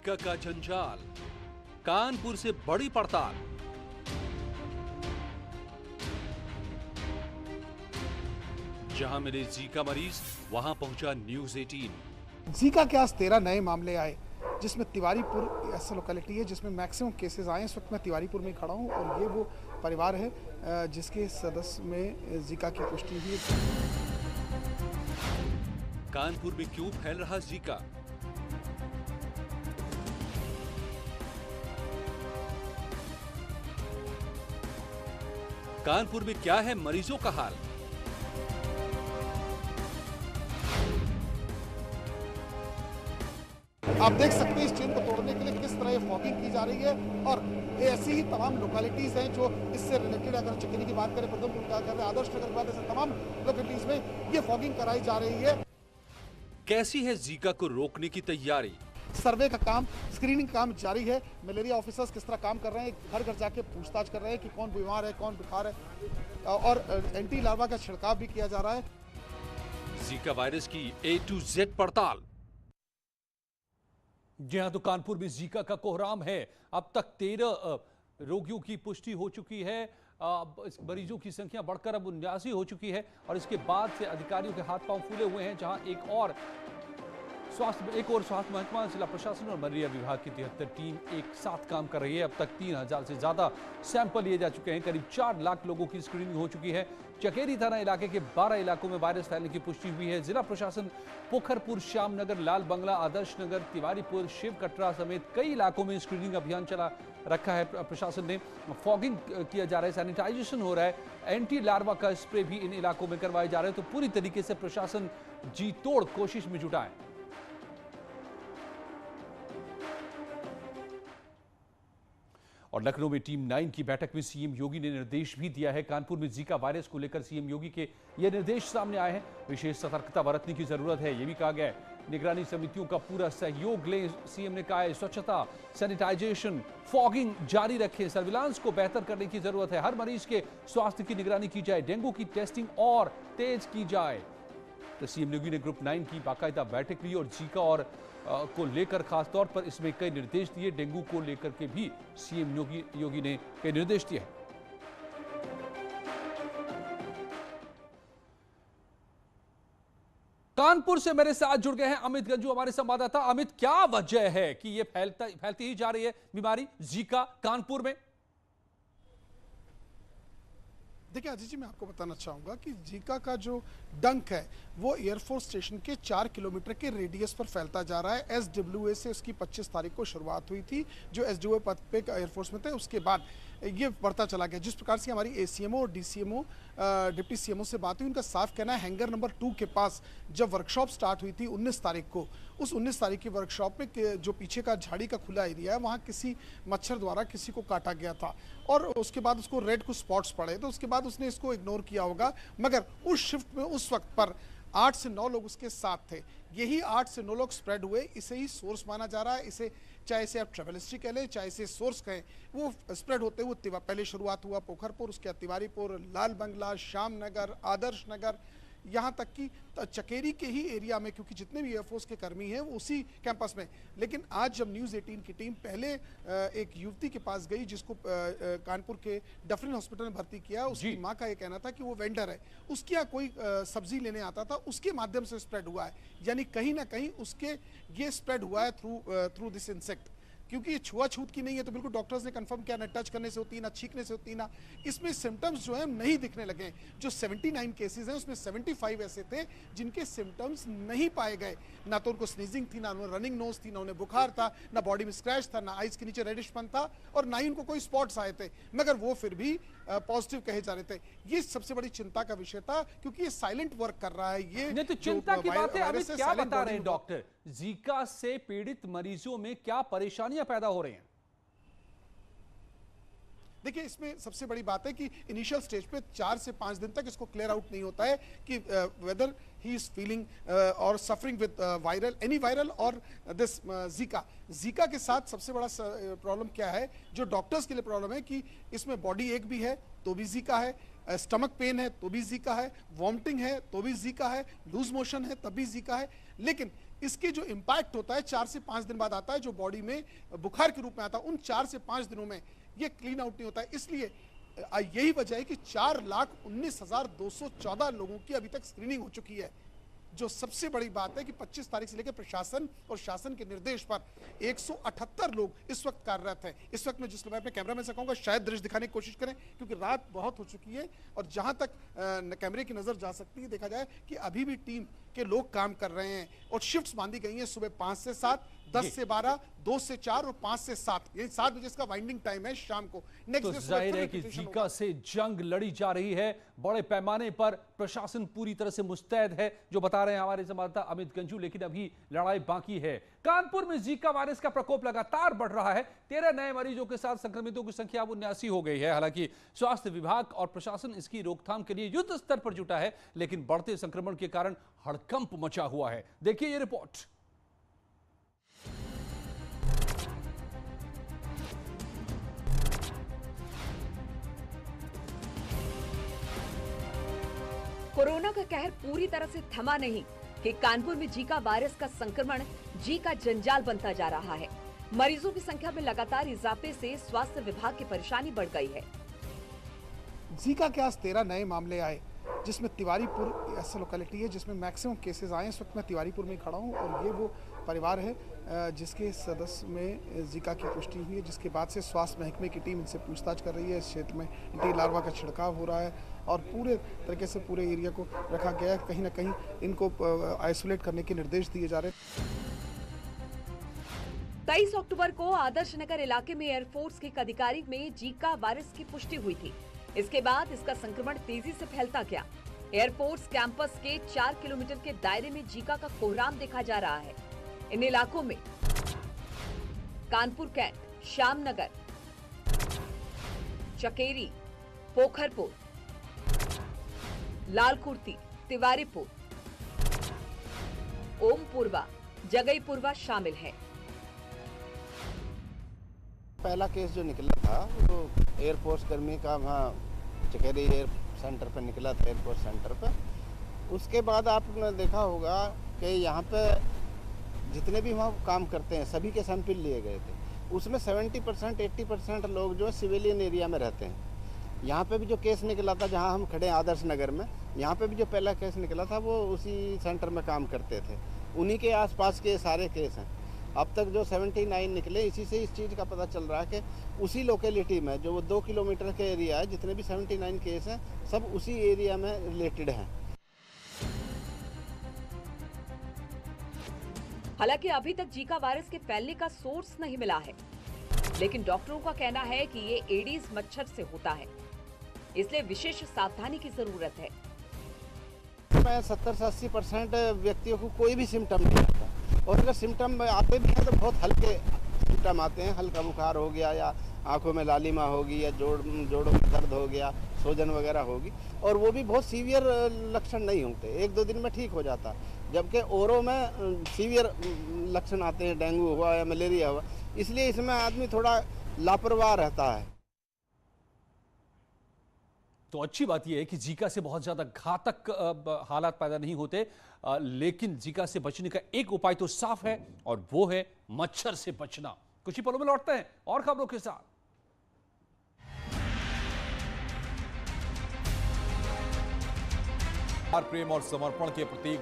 Zika का जंजाल, कानपुर से बड़ी पड़ताल। जहां मिले जीका मरीज, वहां पहुंचा न्यूज 18। जीका के आज 13 नए मामले आए, जिसमें तिवारीपुर ऐसा लोकेलिटी है जिसमें मैक्सिमम केसेस आए। इस वक्त मैं तिवारीपुर में खड़ा हूं और ये वो परिवार है जिसके सदस्य में जीका की पुष्टि हुई। कानपुर में क्यों फैल रहा जीका? कानपुर में क्या है मरीजों का हाल? आप देख सकते हैं इस चेन को तोड़ने के लिए किस तरह ये फॉगिंग की जा रही है और ऐसी ही तमाम लोकेलिटीज हैं जो इससे रिलेटेड, अगर चकेरी की बात करें, प्रथमपुर की बात करें, आदर्श नगर की बात, ऐसे तमाम लोकेलिटीज में ये फॉगिंग कराई जा रही है। कैसी है जीका को रोकने की तैयारी? सर्वे का काम, स्क्रीनिंग का काम जारी है। मलेरिया ऑफिसर्स किस तरह काम कर रहे हैं, घर घर जाके पूछताछ कर रहे हैं कि कौन बीमार है, कौन बुखार है, और एंटी लार्वा का छिड़काव भी किया जा रहा है। जीका वायरस की A to Z पड़ताल। जी हां, तो कानपुर में जीका का कोहराम है। अब तक 13 रोगियों की पुष्टि हो चुकी है। इस मरीजों की संख्या बढ़कर अब 79 हो चुकी है और इसके बाद से अधिकारियों के हाथ पांव फूले हुए हैं। जहां एक और स्वास्थ्य महकमा, जिला प्रशासन और मलेरिया विभाग की 73 टीम एक साथ काम कर रही है। अब तक 3000 से ज्यादा सैंपल लिए जा चुके हैं। करीब 4 लाख लोगों की स्क्रीनिंग हो चुकी है। चकेरी थाना इलाके के 12 इलाकों में वायरस फैलने की पुष्टि हुई है। जिला प्रशासन पोखरपुर, श्यामनगर, लाल बंगला, आदर्श नगर, तिवारीपुर, शिव कटरा समेत कई इलाकों में स्क्रीनिंग अभियान चला रखा है। प्रशासन ने फॉगिंग किया जा रहा है, सैनिटाइजेशन हो रहा है, एंटी लार्वा का स्प्रे भी इन इलाकों में करवाए जा रहे हैं। तो पूरी तरीके से प्रशासन जी तोड़ कोशिश में जुटा है। और लखनऊ में टीम 9 की बैठक में सीएम योगी ने निर्देश भी दिया है। कानपुर में जीका वायरस को लेकर सीएम योगी के ये निर्देश सामने आए हैं। विशेष सतर्कता बरतने की जरूरत है, यह भी कहा गया है। निगरानी समितियों का पूरा सहयोग लें, सीएम ने कहा है। स्वच्छता, सैनिटाइजेशन, फॉगिंग जारी रखें, सर्विलांस को बेहतर करने की जरूरत है। हर मरीज के स्वास्थ्य की निगरानी की जाए, डेंगू की टेस्टिंग और तेज की जाए। तो सीएम योगी ने ग्रुप 9 की बाकायदा बैठक ली और जीका और को लेकर खास तौर पर इसमें कई निर्देश दिए। डेंगू को लेकर के भी सीएम योगी ने कई निर्देश दिए। कानपुर से मेरे साथ जुड़ गए हैं अमित गंजू, हमारे संवाददाता। अमित, क्या वजह है कि ये फैलती ही जा रही है बीमारी जीका कानपुर में? देखिए अजीत जी, मैं आपको बताना चाहूँगा कि जीका का जो डंक है वो एयरफोर्स स्टेशन के 4 किलोमीटर के रेडियस पर फैलता जा रहा है। SWA से उसकी 25 तारीख को शुरुआत हुई थी। जो SWA पद पे एयरफोर्स में थे, उसके बाद ये बढ़ता चला गया। जिस प्रकार से हमारी ACMO और DCMO, डिप्टी CMO से बात हुई, उनका साफ कहना है हैंगर नंबर 2 के पास जब वर्कशॉप स्टार्ट हुई थी 19 तारीख को, उस 19 तारीख की वर्कशॉप में जो पीछे का झाड़ी का खुला एरिया है, वहाँ किसी मच्छर द्वारा किसी को काटा गया था और उसके बाद उसको रेड कुछ स्पॉट्स पड़े, तो उसके बाद उसने इसको इग्नोर किया होगा। मगर उस शिफ्ट में उस वक्त पर 8 से 9 लोग उसके साथ थे। यही 8 से 9 लोग स्प्रेड हुए, इसे ही सोर्स माना जा रहा है। इसे चाहे इसे आप ट्रेवल हिस्ट्री कह लें, चाहे इसे सोर्स कहें, वो स्प्रेड होते हुए पहले शुरुआत हुआ पोखरपुर, उसके बाद तिवारीपुर, लाल बंगला, श्यामनगर, आदर्श नगर, यहाँ तक कि चकेरी के ही एरिया में, क्योंकि जितने भी एयरफोर्स के कर्मी हैं वो उसी कैंपस में। लेकिन आज जब न्यूज़ 18 की टीम पहले एक युवती के पास गई जिसको कानपुर के डफरिन हॉस्पिटल में भर्ती किया, उसकी माँ का ये कहना था कि वो वेंडर है, उसके यहाँ कोई सब्जी लेने आता था, उसके माध्यम से स्प्रेड हुआ है। यानी कहीं ना कहीं उसके ये स्प्रेड हुआ है थ्रू दिस इंसेक्ट। क्योंकि ये छुआछूत की नहीं है, तो बिल्कुल डॉक्टर्स ने कंफर्म किया, ना टच करने से होती है, ना छींकने से होती है, ना इसमें सिम्टम्स जो है नहीं दिखने लगे। जो 79 केसेस हैं उसमें 75 ऐसे थे जिनके सिम्टम्स नहीं पाए गए। ना तो उनको स्नीजिंग थी, ना उन्हें रनिंग नोज थी, ना उन्हें बुखार था, ना बॉडी में स्क्रैच था, ना आइज के नीचे रेडिशपन था और ना ही उनको कोई स्पॉट्स आए थे, मगर वो फिर भी पॉजिटिव कहे जा रहे थे। ये सबसे बड़ी चिंता का विषय था, क्योंकि ये साइलेंट वर्क कर रहा है। ये नहीं तो चिंता की बात है। अमित, क्या बता रहे हैं डॉक्टर, जीका से पीड़ित मरीजों में क्या परेशानियां पैदा हो रही हैं? देखिए, इसमें सबसे बड़ी बात है कि इनिशियल स्टेज पे 4 से 5 दिन तक इसको क्लियर आउट नहीं होता है कि वेदर ही इज फीलिंग और suffering with viral, any viral और दिस जीका के साथ सबसे बड़ा प्रॉब्लम क्या है, जो डॉक्टर्स के लिए प्रॉब्लम है कि इसमें बॉडी एक भी है तो भी जीका है, स्टमक पेन है तो भी जीका है, वॉमिटिंग है तो भी जीका है, लूज मोशन है तब भी जीका है। लेकिन इसके जो इम्पैक्ट होता है 4 से 5 दिन बाद आता है, जो बॉडी में बुखार के रूप में आता है, उन 4 से 5 दिनों में ये क्लीन आउट नहीं होता है। इसलिए यही वजह है कि 4,19,214 लोगों की अभी तक स्क्रीनिंग हो चुकी है। जो सबसे बड़ी बात है कि 25 तारीख से लेकर प्रशासन और शासन के निर्देश पर 178 लोग इस वक्त कार्यरत हैं। इस वक्त मैं जिस मैं अपने कैमरामैन से कहूँगा शायद दृश्य दिखाने की कोशिश करें, क्योंकि रात बहुत हो चुकी है और जहां तक कैमरे की नजर जा सकती है देखा जाए कि अभी भी टीम के लोग काम कर रहे हैं और शिफ्ट्स बांधी गई हैं। सुबह 5 से 7, 10 से 12, 2 से 4 और 5 से 7, ये 7 बजे इसका वाइंडिंग टाइम है शाम को। तो जाहिर है कि जीका से जंग लड़ी जा रही है बड़े पैमाने पर, प्रशासन पूरी तरह से मुस्तैद है, जो बता रहे हैं हमारे संवाददाता अमित गंजू। लेकिन अभी लड़ाई बाकी है। कानपुर में जीका वायरस का प्रकोप लगातार बढ़ रहा है। 13 नए मरीजों के साथ संक्रमितों की संख्या अब 79 हो गई है। हालांकि स्वास्थ्य विभाग और प्रशासन इसकी रोकथाम के लिए युद्ध स्तर पर जुटा है, लेकिन बढ़ते संक्रमण के कारण हड़कंप मचा हुआ है। देखिए ये रिपोर्ट। कोरोना का कहर पूरी तरह से थमा नहीं कि कानपुर में जीका वायरस का संक्रमण जीका जंजाल बनता जा रहा है। मरीजों की संख्या में लगातार इजाफे से स्वास्थ्य विभाग की परेशानी बढ़ गई है। जीका के आज 13 नए मामले आए, जिसमें तिवारीपुर ऐसा लोकेलिटी है जिसमें मैक्सिमम केसेस आए। इस वक्त मैं तिवारीपुर में ही खड़ा हूँ और ये वो परिवार है जिसके सदस्य में जीका की पुष्टि हुई है, जिसके बाद से स्वास्थ्य महकमे की टीम इनसे पूछताछ कर रही है। इस क्षेत्र में एंटी लार्वा का छिड़काव हो रहा है और पूरे तरीके से पूरे एरिया को रखा गया है। कहीं ना कहीं इनको आइसोलेट करने के निर्देश दिए जा रहे हैं। 23 अक्टूबर को आदर्श नगर इलाके में एयरफोर्स के एक अधिकारी में जीका वायरस की पुष्टि हुई थी। इसके बाद इसका संक्रमण तेजी से फैलता गया। एयरफोर्स कैंपस के 4 किलोमीटर के दायरे में जीका का कोहराम देखा जा रहा है। इन इलाकों में कानपुर कैंट, श्यामनगर, चकेरी, पोखरपुर, लालकुर्ती, तिवारीपुर, ओमपुरवा, जगईपुरवा शामिल है। पहला केस जो निकला था वो एयरफोर्स कर्मी का वहाँ चकेरी एयर सेंटर पर निकला था, एयरफोर्स सेंटर पर। उसके बाद आपने देखा होगा कि यहाँ पे जितने भी वहाँ काम करते हैं सभी के सैंपल लिए गए थे। उसमें 70% 80% लोग जो है सिविलियन एरिया में रहते हैं। यहाँ पे भी जो केस निकला था जहाँ हम खड़े हैं आदर्श नगर में, यहाँ पे भी जो पहला केस निकला था वो उसी सेंटर में काम करते थे। उन्हीं के आसपास के सारे केस हैं। अब तक जो 79 निकले, इसी से इस चीज़ का पता चल रहा है कि उसी लोकेलिटी में जो वो 2 किलोमीटर के एरिया है, जितने भी 79 केस हैं सब उसी एरिया में रिलेटेड हैं। हालांकि अभी तक जीका वायरस के फैलने का सोर्स नहीं मिला है, लेकिन डॉक्टरों का कहना है कि ये एडीज मच्छर से होता है, इसलिए विशेष सावधानी की जरूरत है। 70 से 80% व्यक्तियों को कोई भी सिम्टम नहीं आता, और अगर सिम्टम आते भी हैं तो बहुत हल्के सिम्टम आते हैं। हल्का बुखार हो गया या आंखों में लालिमा होगी या जोड़ों में दर्द हो गया, सूजन वगैरह होगी, और वो भी बहुत सीवियर लक्षण नहीं होते, 1-2 दिन में ठीक हो जाता। जबकि औरों में सीवियर लक्षण आते हैं, डेंगू हुआ या मलेरिया हुआ, इसलिए इसमें आदमी थोड़ा लापरवाह रहता है। तो अच्छी बात यह है कि जीका से बहुत ज्यादा घातक हालात पैदा नहीं होते, लेकिन जीका से बचने का एक उपाय तो साफ है और वो है मच्छर से बचना। कुछ ही पलों में लौटते हैं और खबरों के साथ। प्रेम और समर्पण के प्रतीक